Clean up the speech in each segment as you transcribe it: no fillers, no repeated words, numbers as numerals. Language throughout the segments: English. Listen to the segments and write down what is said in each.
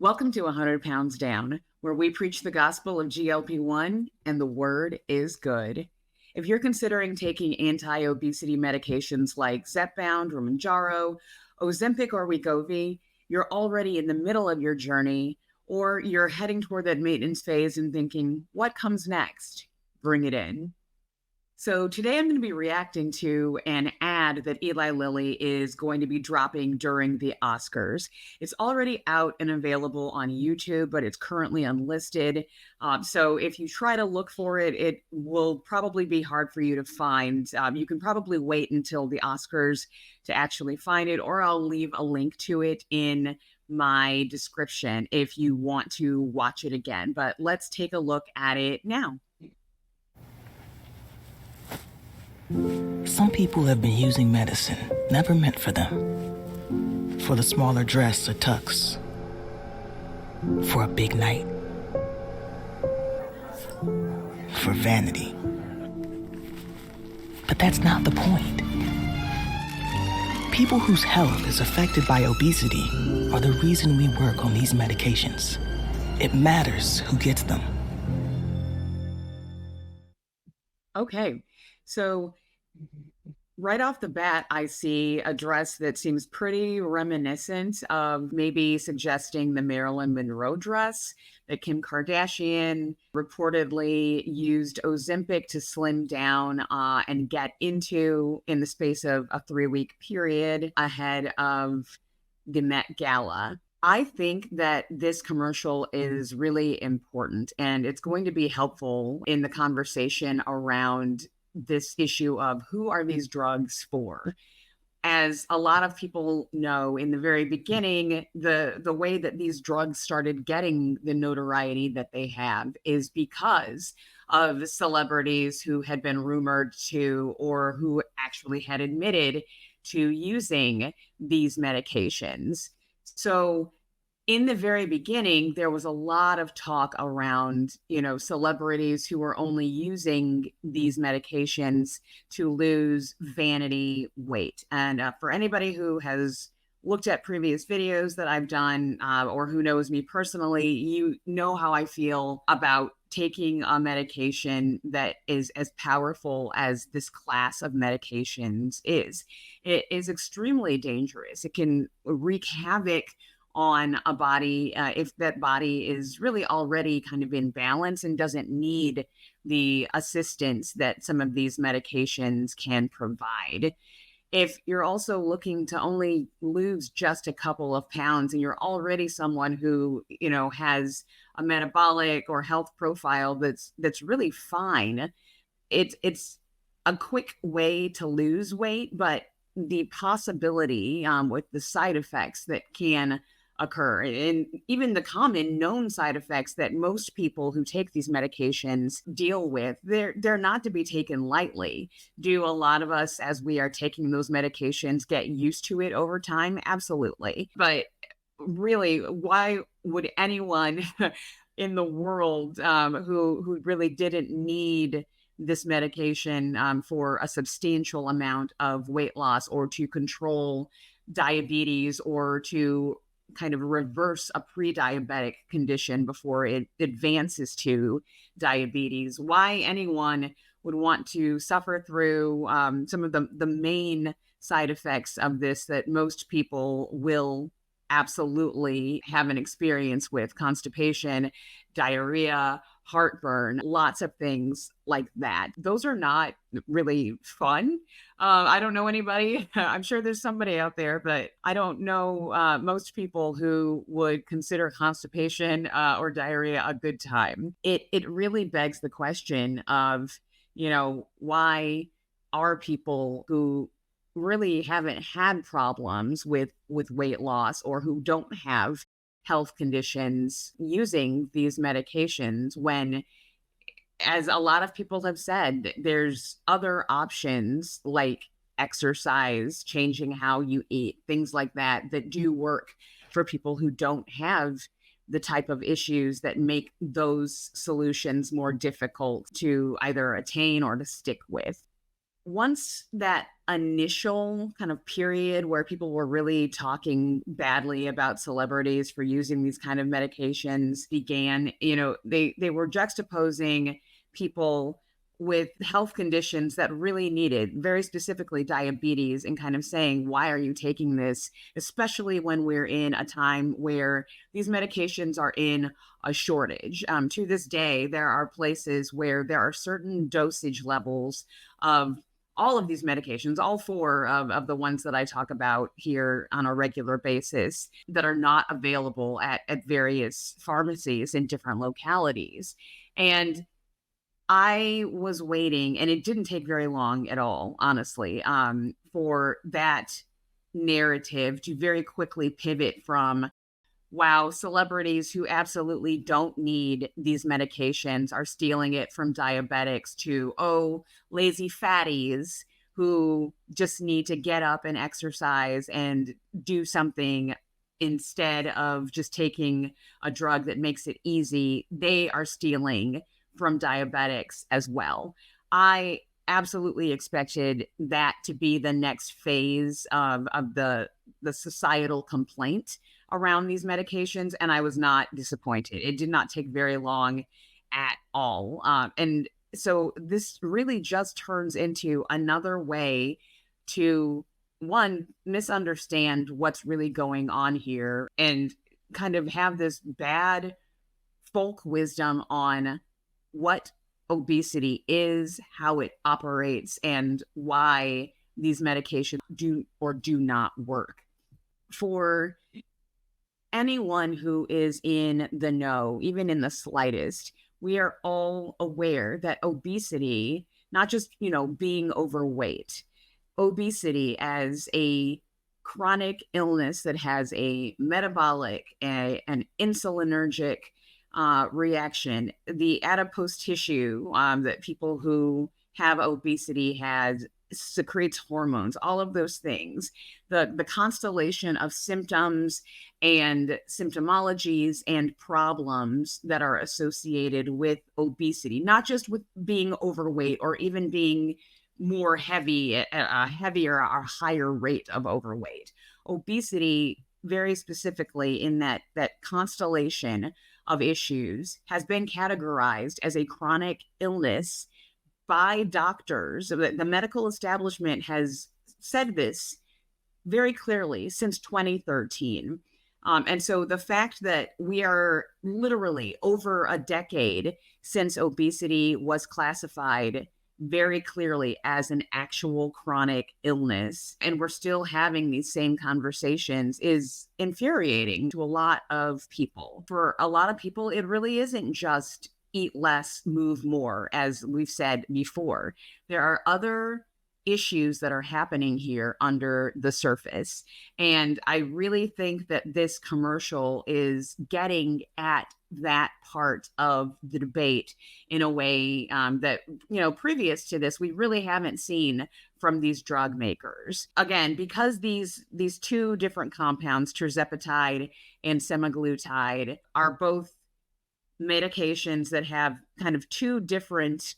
Welcome to 100 Pounds Down, where we preach the gospel of GLP-1 and the word is good. If you're considering taking anti-obesity medications like Zepbound or Mounjaro, Ozempic or Wegovy, you're already in the middle of your journey, or you're heading toward that maintenance phase and thinking, what comes next? Bring it in. So today I'm going to be reacting to an ad that Eli Lilly is going to be dropping during the Oscars. It's already out and available on YouTube, but it's currently unlisted. So if you try to look for it, it will probably be hard for you to find. You can probably wait until the Oscars to actually find it, or I'll leave a link to it in my description if you want to watch it again. But let's take a look at it now. Some people have been using medicine never meant for them. For the smaller dress or tux. For a big night. For vanity. But that's not the point. People whose health is affected by obesity are the reason we work on these medications. It matters who gets them. Okay, so right off the bat, I see a dress that seems pretty reminiscent of maybe suggesting the Marilyn Monroe dress that Kim Kardashian reportedly used Ozempic to slim down and get into in the space of a 3-week period ahead of the Met Gala. I think that this commercial is really important and it's going to be helpful in the conversation around this issue of who are these drugs for. As a lot of people know, in the very beginning, the way that these drugs started getting the notoriety that they have is because of celebrities who had been rumored to, or who actually had admitted to using these medications. So in the very beginning, there was a lot of talk around, celebrities who were only using these medications to lose vanity weight. And for anybody who has looked at previous videos that I've done or who knows me personally, you know how I feel about taking a medication that is as powerful as this class of medications is. It is extremely dangerous. It can wreak havoc on a body if that body is really already kind of in balance and doesn't need the assistance that some of these medications can provide. If you're also looking to only lose just a couple of pounds and you're already someone who, has a metabolic or health profile that's really fine, it's a quick way to lose weight, but the possibility with the side effects that can occur and even the common known side effects that most people who take these medications deal with, they're not to be taken lightly. Do a lot of us, as we are taking those medications, get used to it over time? Absolutely. But really, why would anyone in the world who really didn't need this medication for a substantial amount of weight loss or to control diabetes or to kind of reverse a pre-diabetic condition before it advances to diabetes, why anyone would want to suffer through some of the main side effects of this that most people will absolutely have an experience with: constipation, diarrhea, heartburn, lots of things like that. Those are not really fun. I don't know anybody. I'm sure there's somebody out there, but I don't know most people who would consider constipation or diarrhea a good time. It really begs the question of, why are people who really haven't had problems with weight loss or who don't have health conditions using these medications when, as a lot of people have said, there's other options like exercise, changing how you eat, things like that, that do work for people who don't have the type of issues that make those solutions more difficult to either attain or to stick with. once that initial kind of period where people were really talking badly about celebrities for using these kind of medications began, they were juxtaposing people with health conditions that really needed, very specifically diabetes, and kind of saying, why are you taking this? Especially when we're in a time where these medications are in a shortage. To this day, there are places where there are certain dosage levels of all of these medications, all four of the ones that I talk about here on a regular basis, that are not available at various pharmacies in different localities. And I was waiting, and it didn't take very long at all, honestly, for that narrative to very quickly pivot from, wow, celebrities who absolutely don't need these medications are stealing it from diabetics, to, oh, lazy fatties who just need to get up and exercise and do something instead of just taking a drug that makes it easy. They are stealing from diabetics as well. I absolutely expected that to be the next phase of the societal complaint around these medications, and I was not disappointed. It did not take very long at all. And so this really just turns into another way to, one, misunderstand what's really going on here and kind of have this bad folk wisdom on what obesity is, how it operates, and why these medications do or do not work. For anyone who is in the know, even in the slightest, we are all aware that obesity, not just, being overweight, obesity as a chronic illness that has a metabolic, an insulinergic reaction, the adipose tissue that people who have obesity has secretes hormones, all of those things, the constellation of symptoms and symptomologies and problems that are associated with obesity, not just with being overweight or even being more heavy, a heavier or higher rate of overweight. Obesity, very specifically in that constellation of issues, has been categorized as a chronic illness by doctors. The medical establishment has said this very clearly since 2013. And so the fact that we are literally over a decade since obesity was classified very clearly as an actual chronic illness, and we're still having these same conversations, is infuriating to a lot of people. For a lot of people, it really isn't just eat less, move more, as we've said before. There are other issues that are happening here under the surface. And I really think that this commercial is getting at that part of the debate in a way that, previous to this, we really haven't seen from these drug makers. Again, because these two different compounds, tirzepatide and semaglutide, are both medications that have kind of two different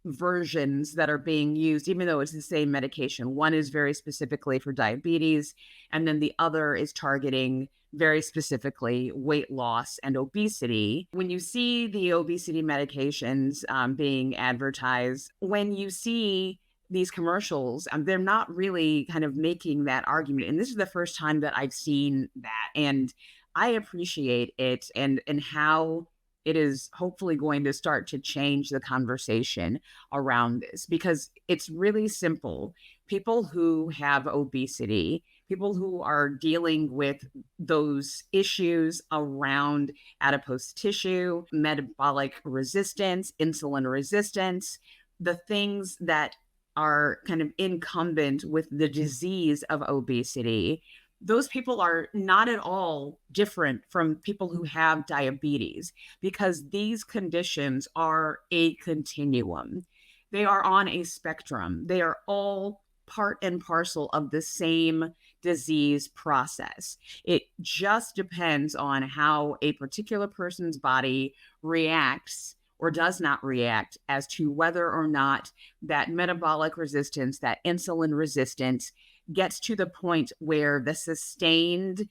versions that are being used, even though it's the same medication. One is very specifically for diabetes, and then the other is targeting very specifically weight loss and obesity. When you see the obesity medications being advertised, when you see these commercials, they're not really kind of making that argument. And this is the first time that I've seen that. And I appreciate it, and how it is hopefully going to start to change the conversation around this, because it's really simple. People who have obesity, people who are dealing with those issues around adipose tissue, metabolic resistance, insulin resistance, the things that are kind of incumbent with the disease of obesity, those people are not at all different from people who have diabetes, because these conditions are a continuum. They are on a spectrum. They are all part and parcel of the same disease process. It just depends on how a particular person's body reacts or does not react as to whether or not that metabolic resistance, that insulin resistance, gets to the point where the sustained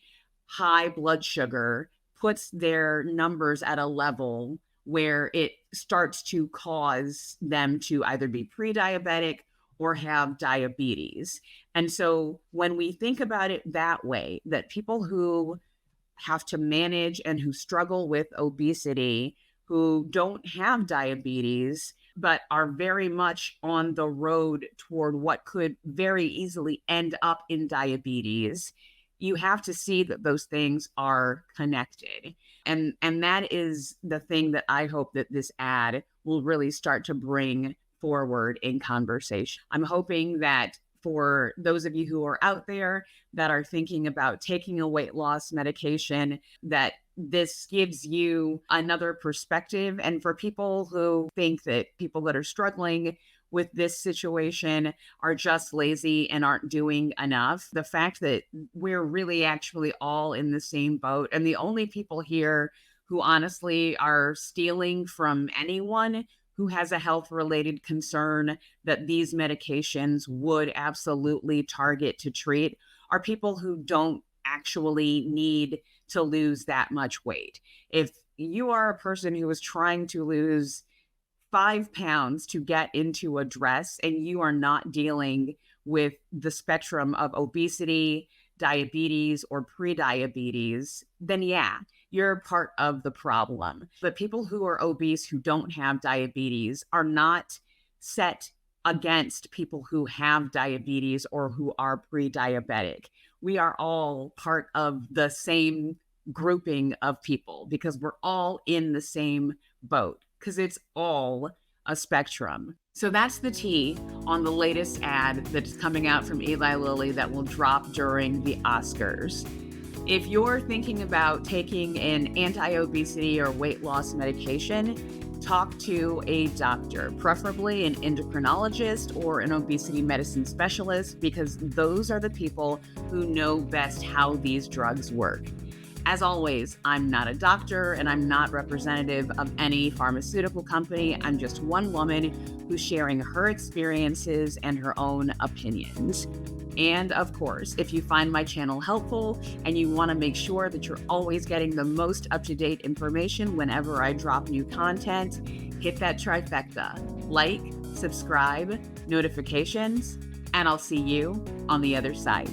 high blood sugar puts their numbers at a level where it starts to cause them to either be pre-diabetic or have diabetes. And so when we think about it that way, that people who have to manage and who struggle with obesity, who don't have diabetes, but are very much on the road toward what could very easily end up in diabetes, you have to see that those things are connected. And that is the thing that I hope that this ad will really start to bring forward in conversation. I'm hoping that for those of you who are out there that are thinking about taking a weight loss medication, that this gives you another perspective. And for people who think that people that are struggling with this situation are just lazy and aren't doing enough, the fact that we're really actually all in the same boat, and the only people here who honestly are stealing from anyone who has a health related concern that these medications would absolutely target to treat are people who don't actually need to lose that much weight. If you are a person who is trying to lose 5 pounds to get into a dress and you are not dealing with the spectrum of obesity, diabetes, or pre-diabetes, then yeah, you're part of the problem. But people who are obese who don't have diabetes are not set against people who have diabetes or who are pre-diabetic. We are all part of the same grouping of people because we're all in the same boat, because it's all a spectrum. So that's the tea on the latest ad that's coming out from Eli Lilly that will drop during the Oscars. If you're thinking about taking an anti-obesity or weight loss medication, talk to a doctor, preferably an endocrinologist or an obesity medicine specialist, because those are the people who know best how these drugs work. As always, I'm not a doctor and I'm not representative of any pharmaceutical company. I'm just one woman who's sharing her experiences and her own opinions. And of course, if you find my channel helpful and you want to make sure that you're always getting the most up-to-date information whenever I drop new content, hit that trifecta: like, subscribe, notifications, and I'll see you on the other side.